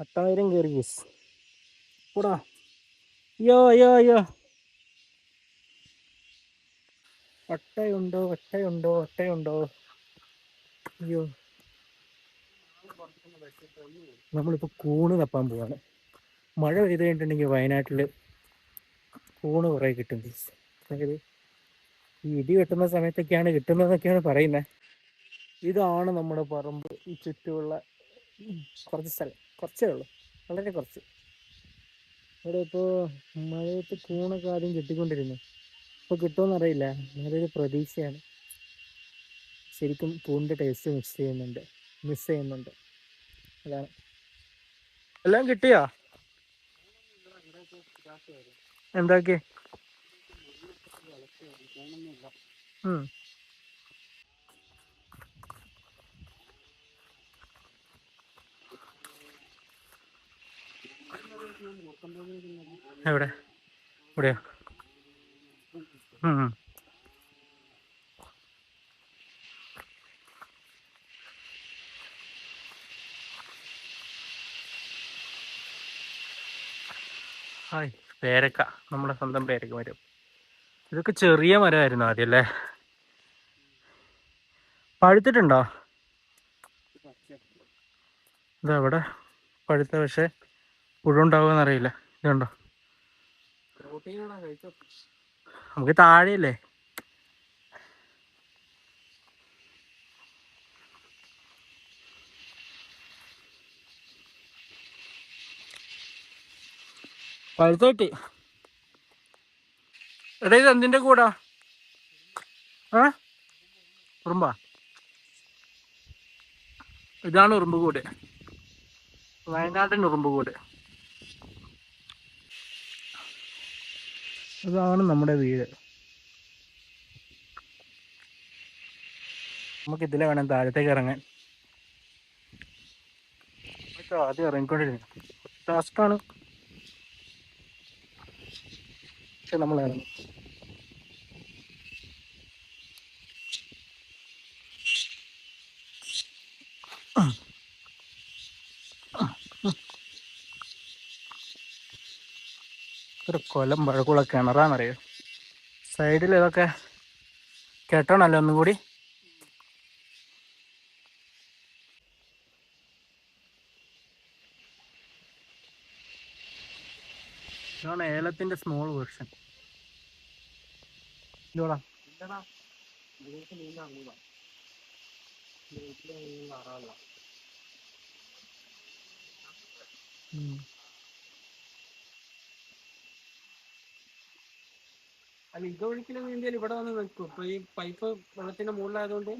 8000 കയറി ഗീസ് കൂടാ. അയ്യോ അയ്യോ അയ്യോ, ഒട്ടയുണ്ടോ ഒട്ടയുണ്ടോ ഒട്ടയുണ്ടോ? അയ്യോ, നമ്മളിപ്പോൾ കൂണ് തപ്പാൻ പോവാണ്. മഴ പെയ്ത് കഴിഞ്ഞിട്ടുണ്ടെങ്കിൽ വയനാട്ടിൽ കൂണ് കുറേ കിട്ടും ഗീസ്. അതായത് ഈ ഇടി വെട്ടുന്ന സമയത്തൊക്കെയാണ് കിട്ടുന്നതെന്നൊക്കെയാണ് പറയുന്നത്. ഇതാണ് നമ്മുടെ പറമ്പ്. ഈ ചുറ്റുമുള്ള കുറച്ച് സ്ഥലം, കുറച്ചേ ഉള്ളൂ, വളരെ കുറച്ച്. ഇവിടെ ഇപ്പോൾ മഴയത്ത് കൂണൊക്കെ ആദ്യം കിട്ടിക്കൊണ്ടിരുന്നു. ഇപ്പോൾ കിട്ടുമെന്നറിയില്ല, നല്ലൊരു പ്രതീക്ഷയാണ്. ശരിക്കും കൂണിൻ്റെ ടേസ്റ്റ് മിസ് ചെയ്യുന്നുണ്ട്. അതാണ്. എല്ലാം കിട്ടിയോ? എന്താക്കി? എവിടെ? ഇവിടെയോ? ഹായ്, പേരക്ക, നമ്മുടെ സ്വന്തം പേരക്ക മരം. ഇതൊക്കെ ചെറിയ മരമായിരുന്നു ആദ്യം അല്ലേ? പഴുത്തിട്ടുണ്ടോ? ഇതെവിടെ പഴുത്ത, പക്ഷെ പുഴുണ്ടാവുമെന്ന് അറിയില്ല. ഇതുണ്ടോ? നമുക്ക് താഴെയല്ലേ. പഴുത്ത കിട്ടി. എടാ, ഇത് എന്തിന്റെ കൂടാ? ഉറുമ്പാ? ഇതാണ് ഉറുമ്പ് കൂട്, വയനാട്ടിൻ്റെ ഉറുമ്പ് കൂട്. ഇതാണ് നമ്മുടെ വീട്. നമുക്ക് ഇതിലെ വേണം താഴത്തേക്ക് ഇറങ്ങാൻ. ആദ്യം ഇറങ്ങിക്കൊണ്ടിരുന്നു, ടാസ്ക്കാണ്, പക്ഷെ നമ്മൾ ഇറങ്ങും. ഒരു കൊലം പഴക്കുള്ള കിണറാന്നറിയോ? സൈഡിൽ ഇതൊക്കെ കെട്ടണല്ലോ ഒന്നും കൂടി. ഇതാണ് ഏലത്തിന്റെ സ്മോൾ വേർഷൻ. ഇതോടാ അല്ല, ഇതൊഴിക്കലും വേണ്ടിയാൽ ഇവിടെ വന്ന് നിൽക്കും. ഇപ്പൊ ഈ പൈപ്പ് വെള്ളത്തിന്റെ മുകളിലായതുകൊണ്ട്